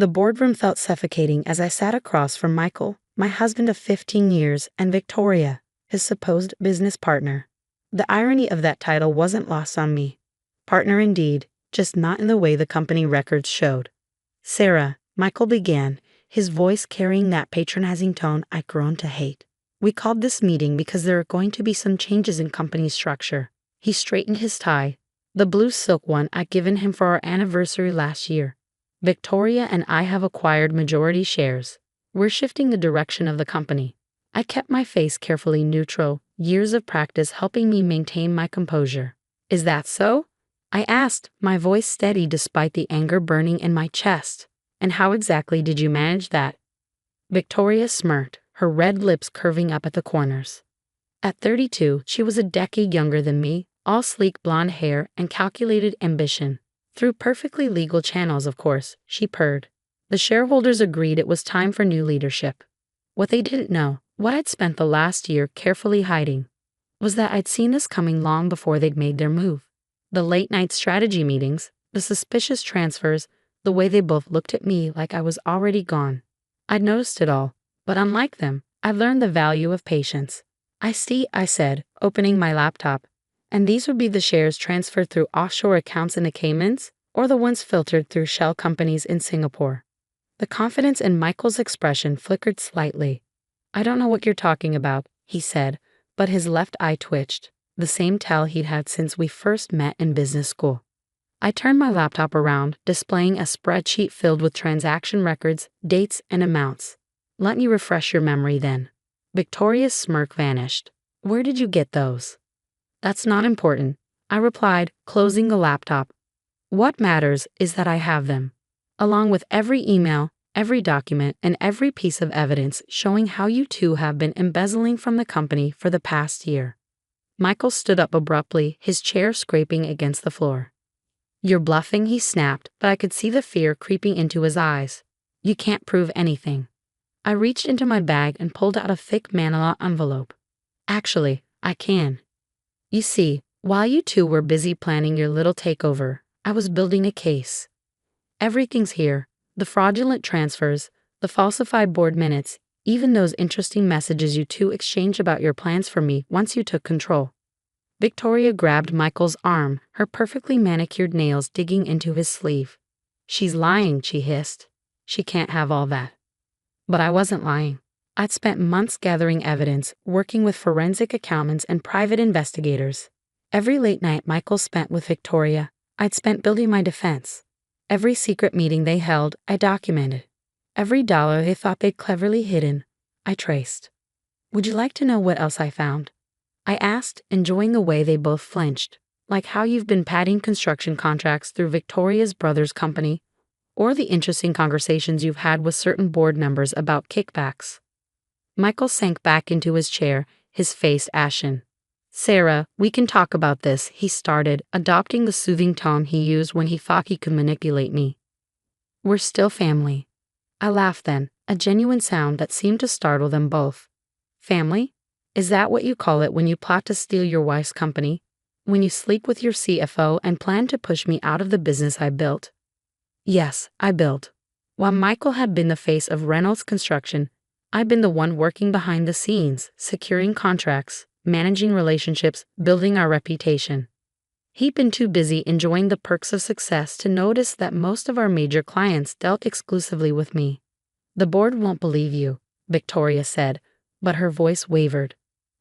The boardroom felt suffocating as I sat across from Michael, my husband of 15 years, and Victoria, his supposed business partner. The irony of that title wasn't lost on me. Partner indeed, just not in the way the company records showed. Sarah, Michael began, his voice carrying that patronizing tone I'd grown to hate. We called this meeting because there are going to be some changes in company structure. He straightened his tie, the blue silk one I'd given him for our anniversary last year. Victoria and I have acquired majority shares. We're shifting the direction of the company. I kept my face carefully neutral, years of practice helping me maintain my composure. Is that so? I asked, my voice steady despite the anger burning in my chest. And how exactly did you manage that? Victoria smirked, her red lips curving up at the corners. At 32, she was a decade younger than me, all sleek blonde hair and calculated ambition. Through perfectly legal channels, of course, she purred. The shareholders agreed it was time for new leadership. What they didn't know, what I'd spent the last year carefully hiding, was that I'd seen this coming long before they'd made their move. The late-night strategy meetings, the suspicious transfers, the way they both looked at me like I was already gone. I'd noticed it all, but unlike them, I learned the value of patience. I see, I said, opening my laptop. And these would be the shares transferred through offshore accounts in the Caymans, or the ones filtered through shell companies in Singapore. The confidence in Michael's expression flickered slightly. I don't know what you're talking about, he said, but his left eye twitched, the same tell he'd had since we first met in business school. I turned my laptop around, displaying a spreadsheet filled with transaction records, dates, and amounts. Let me refresh your memory then. Victoria's smirk vanished. Where did you get those? That's not important, I replied, closing the laptop. What matters is that I have them, along with every email, every document, and every piece of evidence showing how you two have been embezzling from the company for the past year. Michael stood up abruptly, his chair scraping against the floor. You're bluffing, he snapped, but I could see the fear creeping into his eyes. You can't prove anything. I reached into my bag and pulled out a thick manila envelope. Actually, I can. You see, while you two were busy planning your little takeover, I was building a case. Everything's here, the fraudulent transfers, the falsified board minutes, even those interesting messages you two exchanged about your plans for me once you took control. Victoria grabbed Michael's arm, her perfectly manicured nails digging into his sleeve. She's lying, she hissed. She can't have all that. But I wasn't lying. I'd spent months gathering evidence, working with forensic accountants and private investigators. Every late night Michael spent with Victoria, I'd spent building my defense. Every secret meeting they held, I documented. Every dollar they thought they'd cleverly hidden, I traced. Would you like to know what else I found? I asked, enjoying the way they both flinched, like how you've been padding construction contracts through Victoria's brother's company, or the interesting conversations you've had with certain board members about kickbacks. Michael sank back into his chair, his face ashen. Sarah, we can talk about this, he started, adopting the soothing tone he used when he thought he could manipulate me. We're still family. I laughed then, a genuine sound that seemed to startle them both. Family? Is that what you call it when you plot to steal your wife's company? When you sleep with your CFO and plan to push me out of the business I built? Yes, I built. While Michael had been the face of Reynolds Construction, I'd been the one working behind the scenes, securing contracts, managing relationships, building our reputation. He'd been too busy enjoying the perks of success to notice that most of our major clients dealt exclusively with me. The board won't believe you, Victoria said, but her voice wavered.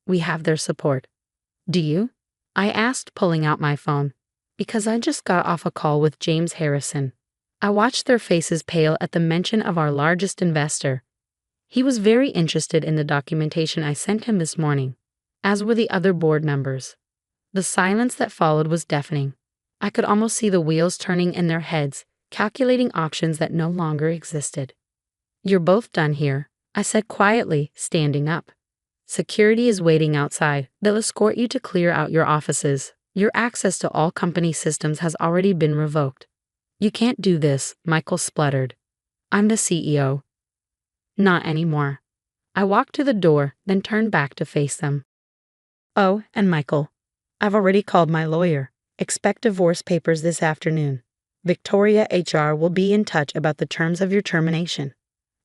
We have their support. Do you? I asked, pulling out my phone. Because I just got off a call with James Harrison. I watched their faces pale at the mention of our largest investor. He was very interested in the documentation I sent him this morning, as were the other board members. The silence that followed was deafening. I could almost see the wheels turning in their heads, calculating options that no longer existed. You're both done here, I said quietly, standing up. Security is waiting outside. They'll escort you to clear out your offices. Your access to all company systems has already been revoked. You can't do this, Michael spluttered. I'm the CEO. Not anymore. I walked to the door, then turned back to face them. Oh, and Michael, I've already called my lawyer. Expect divorce papers this afternoon. Victoria HR will be in touch about the terms of your termination.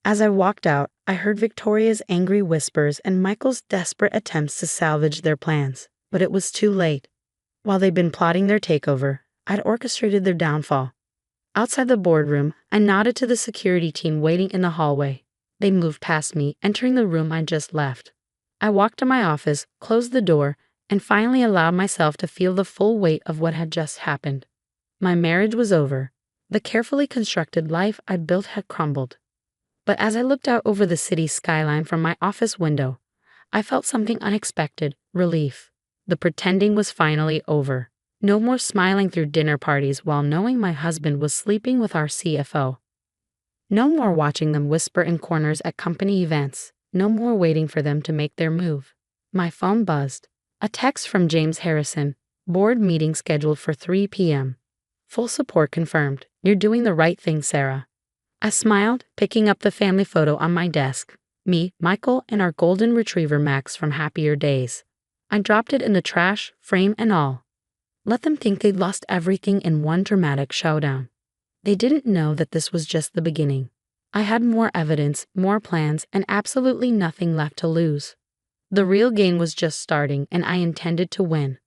As I walked out, I heard Victoria's angry whispers and Michael's desperate attempts to salvage their plans, but it was too late. While they'd been plotting their takeover, I'd orchestrated their downfall. Outside the boardroom, I nodded to the security team waiting in the hallway. They moved past me, entering the room I'd just left. I walked to my office, closed the door, and finally allowed myself to feel the full weight of what had just happened. My marriage was over. The carefully constructed life I'd built had crumbled. But as I looked out over the city skyline from my office window, I felt something unexpected: relief. The pretending was finally over. No more smiling through dinner parties while knowing my husband was sleeping with our CFO. No more watching them whisper in corners at company events. No more waiting for them to make their move. My phone buzzed. A text from James Harrison. Board meeting scheduled for 3 p.m. Full support confirmed. You're doing the right thing, Sarah. I smiled, picking up the family photo on my desk. Me, Michael, and our golden retriever Max from happier days. I dropped it in the trash, frame and all. Let them think they'd lost everything in one dramatic showdown. They didn't know that this was just the beginning. I had more evidence, more plans, and absolutely nothing left to lose. The real game was just starting, and I intended to win.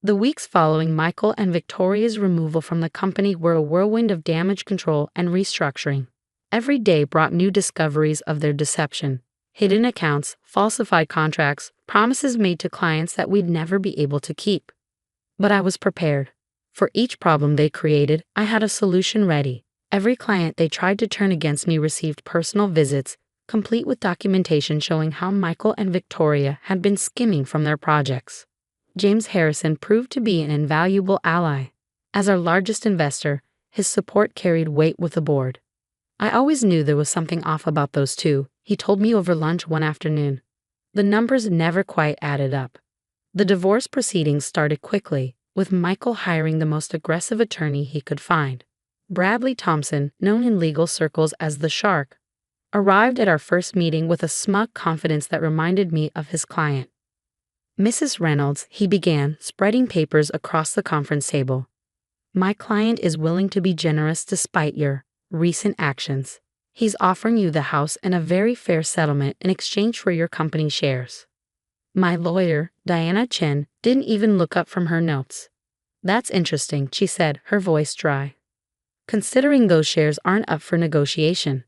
The weeks following Michael and Victoria's removal from the company were a whirlwind of damage control and restructuring. Every day brought new discoveries of their deception. Hidden accounts, falsified contracts, promises made to clients that we'd never be able to keep. But I was prepared. For each problem they created, I had a solution ready. Every client they tried to turn against me received personal visits, complete with documentation showing how Michael and Victoria had been skimming from their projects. James Harrison proved to be an invaluable ally. As our largest investor, his support carried weight with the board. I always knew there was something off about those two, he told me over lunch one afternoon. The numbers never quite added up. The divorce proceedings started quickly, with Michael hiring the most aggressive attorney he could find. Bradley Thompson, known in legal circles as the Shark, arrived at our first meeting with a smug confidence that reminded me of his client. Mrs. Reynolds, he began, spreading papers across the conference table. My client is willing to be generous despite your recent actions. He's offering you the house and a very fair settlement in exchange for your company shares. My lawyer, Diana Chen, didn't even look up from her notes. That's interesting, she said, her voice dry. Considering those shares aren't up for negotiation.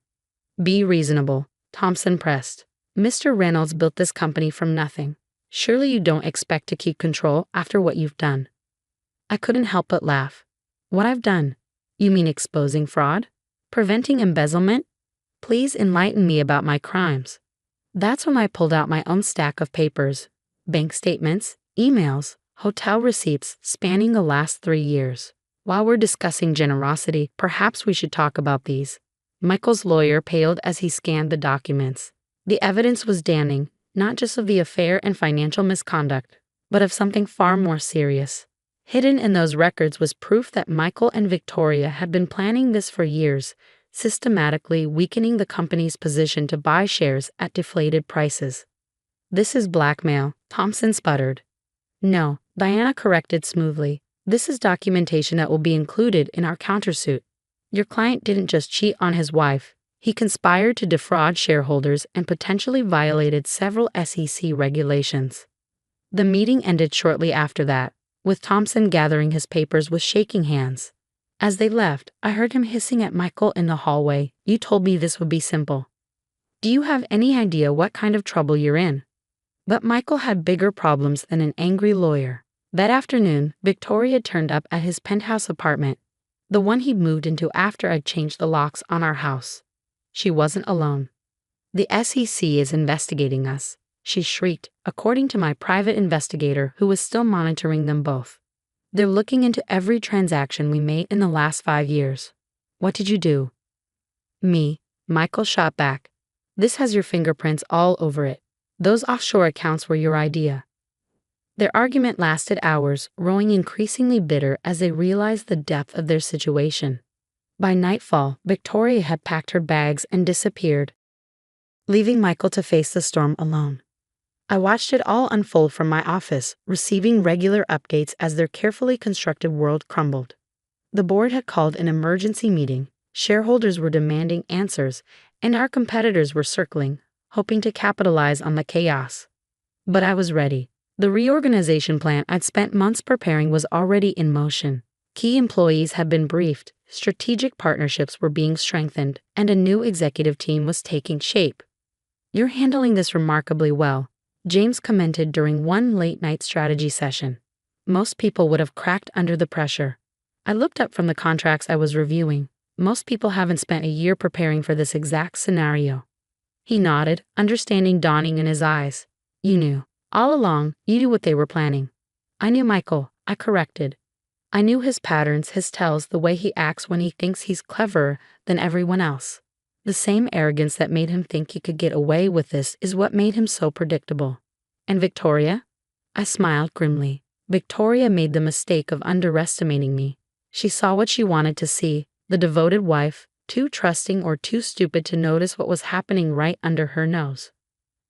Be reasonable, Thompson pressed. Mr. Reynolds built this company from nothing. Surely you don't expect to keep control after what you've done. I couldn't help but laugh. What I've done? You mean exposing fraud? Preventing embezzlement? Please enlighten me about my crimes. That's when I pulled out my own stack of papers, bank statements, emails, hotel receipts spanning the last 3 years. While we're discussing generosity, perhaps we should talk about these. Michael's lawyer paled as he scanned the documents. The evidence was damning, not just of the affair and financial misconduct, but of something far more serious. Hidden in those records was proof that Michael and Victoria had been planning this for years, systematically weakening the company's position to buy shares at deflated prices. This is blackmail, Thompson sputtered. No, Diana corrected smoothly. This is documentation that will be included in our countersuit. Your client didn't just cheat on his wife. He conspired to defraud shareholders and potentially violated several SEC regulations. The meeting ended shortly after that, with Thompson gathering his papers with shaking hands. As they left, I heard him hissing at Michael in the hallway. You told me this would be simple. Do you have any idea what kind of trouble you're in? But Michael had bigger problems than an angry lawyer. That afternoon, Victoria turned up at his penthouse apartment, the one he'd moved into after I'd changed the locks on our house. She wasn't alone. The SEC is investigating us, she shrieked, according to my private investigator who was still monitoring them both. They're looking into every transaction we made in the last 5 years. What did you do? Me, Michael shot back. This has your fingerprints all over it. Those offshore accounts were your idea. Their argument lasted hours, growing increasingly bitter as they realized the depth of their situation. By nightfall, Victoria had packed her bags and disappeared, leaving Michael to face the storm alone. I watched it all unfold from my office, receiving regular updates as their carefully constructed world crumbled. The board had called an emergency meeting, shareholders were demanding answers, and our competitors were circling, hoping to capitalize on the chaos. But I was ready. The reorganization plan I'd spent months preparing was already in motion. Key employees had been briefed, strategic partnerships were being strengthened, and a new executive team was taking shape. "You're handling this remarkably well," James commented during one late-night strategy session. Most people would have cracked under the pressure. I looked up from the contracts I was reviewing. Most people haven't spent a year preparing for this exact scenario. He nodded, understanding dawning in his eyes. "You knew. All along, you knew what they were planning." "I knew Michael," I corrected. "I knew his patterns, his tells, the way he acts when he thinks he's cleverer than everyone else. The same arrogance that made him think he could get away with this is what made him so predictable." "And Victoria?" I smiled grimly. Victoria made the mistake of underestimating me. She saw what she wanted to see, the devoted wife, too trusting or too stupid to notice what was happening right under her nose.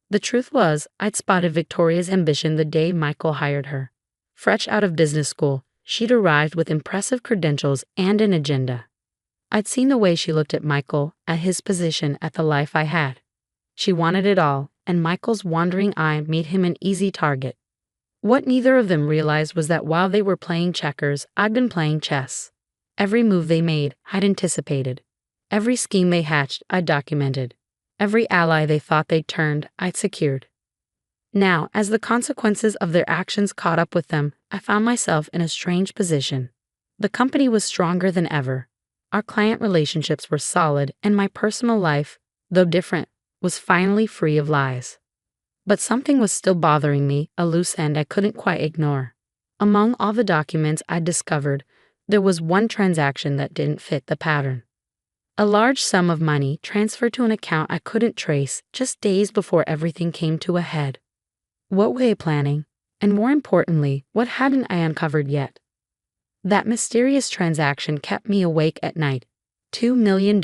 The truth was, I'd spotted Victoria's ambition the day Michael hired her. Fresh out of business school, she'd arrived with impressive credentials and an agenda. I'd seen the way she looked at Michael, at his position, at the life I had. She wanted it all, and Michael's wandering eye made him an easy target. What neither of them realized was that while they were playing checkers, I'd been playing chess. Every move they made, I'd anticipated. Every scheme they hatched, I'd documented. Every ally they thought they'd turned, I'd secured. Now, as the consequences of their actions caught up with them, I found myself in a strange position. The company was stronger than ever. Our client relationships were solid, and my personal life, though different, was finally free of lies. But something was still bothering me, a loose end I couldn't quite ignore. Among all the documents I'd discovered, there was one transaction that didn't fit the pattern. A large sum of money transferred to an account I couldn't trace just days before everything came to a head. What were they planning? And more importantly, what hadn't I uncovered yet? That mysterious transaction kept me awake at night. $2 million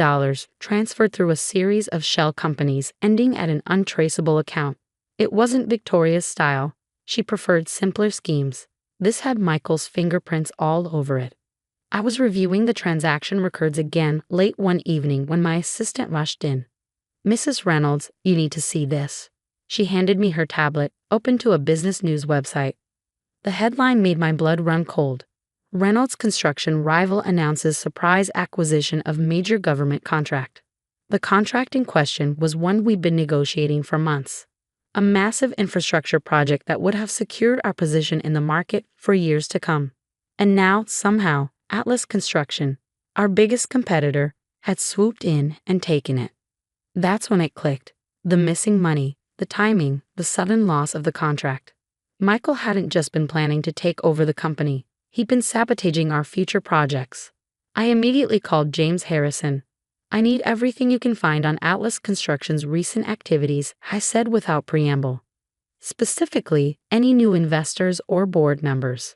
transferred through a series of shell companies ending at an untraceable account. It wasn't Victoria's style. She preferred simpler schemes. This had Michael's fingerprints all over it. I was reviewing the transaction records again late one evening when my assistant rushed in. "Mrs. Reynolds, you need to see this." She handed me her tablet, open to a business news website. The headline made my blood run cold. "Reynolds Construction Rival Announces Surprise Acquisition of Major Government Contract." The contract in question was one we'd been negotiating for months. A massive infrastructure project that would have secured our position in the market for years to come. And now, somehow, Atlas Construction, our biggest competitor, had swooped in and taken it. That's when it clicked. The missing money, the timing, the sudden loss of the contract. Michael hadn't just been planning to take over the company. He'd been sabotaging our future projects. I immediately called James Harrison. "I need everything you can find on Atlas Construction's recent activities," I said without preamble. "Specifically, any new investors or board members."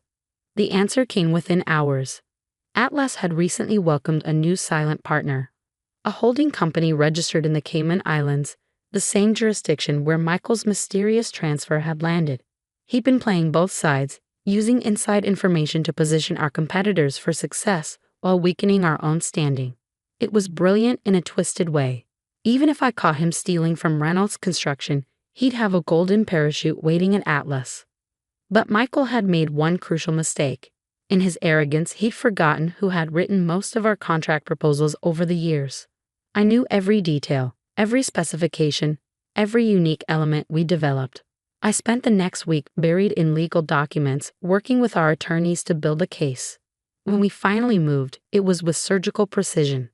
The answer came within hours. Atlas had recently welcomed a new silent partner, a holding company registered in the Cayman Islands, the same jurisdiction where Michael's mysterious transfer had landed. He'd been playing both sides, using inside information to position our competitors for success while weakening our own standing. It was brilliant in a twisted way. Even if I caught him stealing from Reynolds Construction, he'd have a golden parachute waiting at Atlas. But Michael had made one crucial mistake. In his arrogance, he'd forgotten who had written most of our contract proposals over the years. I knew every detail, every specification, every unique element we developed. I spent the next week buried in legal documents, working with our attorneys to build a case. When we finally moved, it was with surgical precision.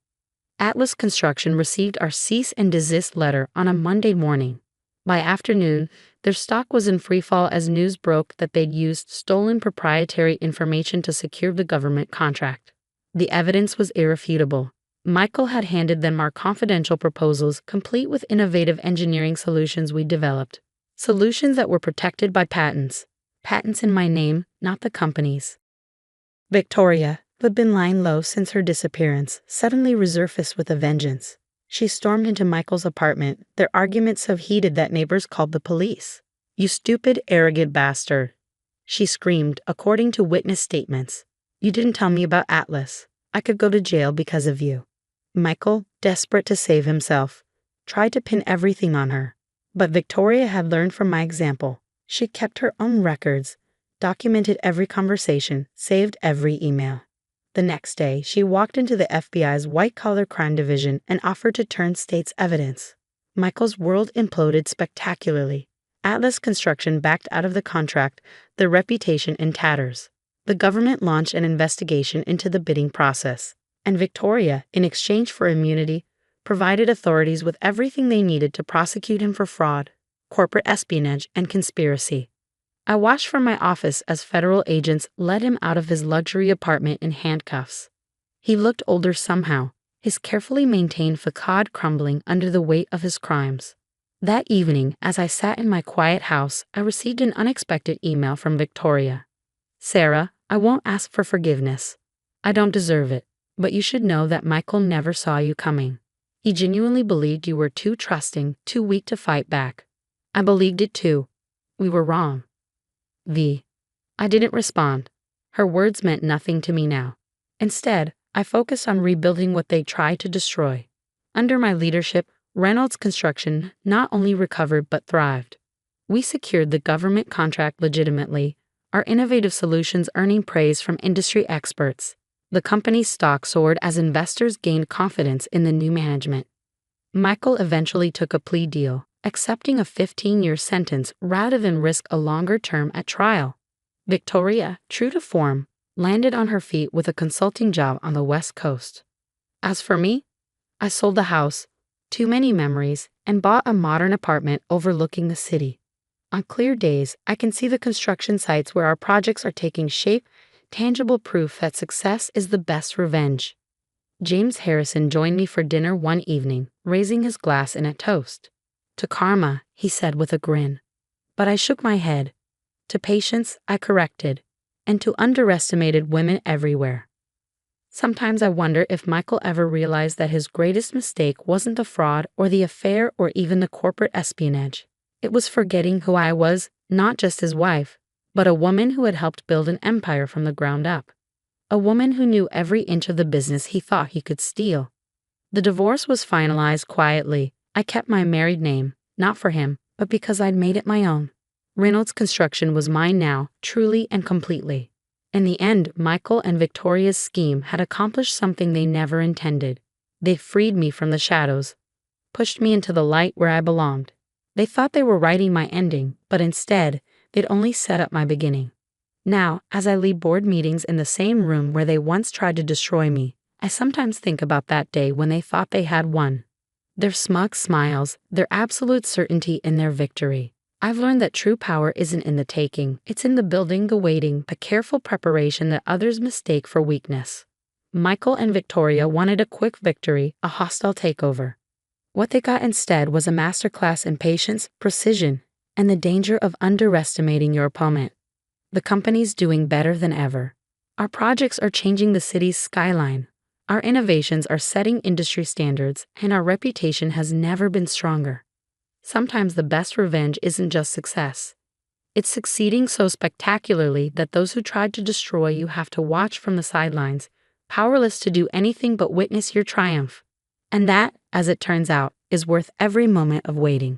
Atlas Construction received our cease and desist letter on a Monday morning. By afternoon, their stock was in freefall as news broke that they'd used stolen proprietary information to secure the government contract. The evidence was irrefutable. Michael had handed them our confidential proposals, complete with innovative engineering solutions we developed. Solutions that were protected by patents. Patents in my name, not the company's. Victoria, who'd been lying low since her disappearance, suddenly resurfaced with a vengeance. She stormed into Michael's apartment, their argument so heated that neighbors called the police. "You stupid, arrogant bastard," she screamed, according to witness statements. "You didn't tell me about Atlas. I could go to jail because of you." Michael, desperate to save himself, tried to pin everything on her. But Victoria had learned from my example. She kept her own records, documented every conversation, saved every email. The next day, she walked into the FBI's white-collar crime division and offered to turn state's evidence. Michael's world imploded spectacularly. Atlas Construction backed out of the contract, their reputation in tatters. The government launched an investigation into the bidding process, and Victoria, in exchange for immunity, provided authorities with everything they needed to prosecute him for fraud, corporate espionage, and conspiracy. I watched from my office as federal agents led him out of his luxury apartment in handcuffs. He looked older somehow, his carefully maintained facade crumbling under the weight of his crimes. That evening, as I sat in my quiet house, I received an unexpected email from Victoria. "Sarah, I won't ask for forgiveness. I don't deserve it, but you should know that Michael never saw you coming. He genuinely believed you were too trusting, too weak to fight back. I believed it too. We were wrong. V." I didn't respond. Her words meant nothing to me now. Instead, I focused on rebuilding what they tried to destroy. Under my leadership, Reynolds Construction not only recovered but thrived. We secured the government contract legitimately, our innovative solutions earning praise from industry experts. The company's stock soared as investors gained confidence in the new management. Michael eventually took a plea deal, accepting a 15-year sentence rather than risk a longer term at trial. Victoria, true to form, landed on her feet with a consulting job on the West Coast. As for me, I sold the house, too many memories, and bought a modern apartment overlooking the city. On clear days, I can see the construction sites where our projects are taking shape, tangible proof that success is the best revenge. James Harrison joined me for dinner one evening, raising his glass in a toast. "To karma," he said with a grin. But I shook my head. To patience, I corrected, and to underestimated women everywhere. Sometimes I wonder if Michael ever realized that his greatest mistake wasn't the fraud or the affair or even the corporate espionage. It was forgetting who I was, not just his wife, but a woman who had helped build an empire from the ground up. A woman who knew every inch of the business he thought he could steal. The divorce was finalized quietly. I kept my married name, not for him, but because I'd made it my own. Reynolds Construction was mine now, truly and completely. In the end, Michael and Victoria's scheme had accomplished something they never intended. They freed me from the shadows, pushed me into the light where I belonged. They thought they were writing my ending, but instead, they'd only set up my beginning. Now, as I lead board meetings in the same room where they once tried to destroy me, I sometimes think about that day when they thought they had won. Their smug smiles, their absolute certainty in their victory. I've learned that true power isn't in the taking, it's in the building, the waiting, the careful preparation that others mistake for weakness. Michael and Victoria wanted a quick victory, a hostile takeover. What they got instead was a masterclass in patience, precision, and the danger of underestimating your opponent. The company's doing better than ever. Our projects are changing the city's skyline. Our innovations are setting industry standards, and our reputation has never been stronger. Sometimes the best revenge isn't just success. It's succeeding so spectacularly that those who tried to destroy you have to watch from the sidelines, powerless to do anything but witness your triumph. And that, as it turns out, is worth every moment of waiting.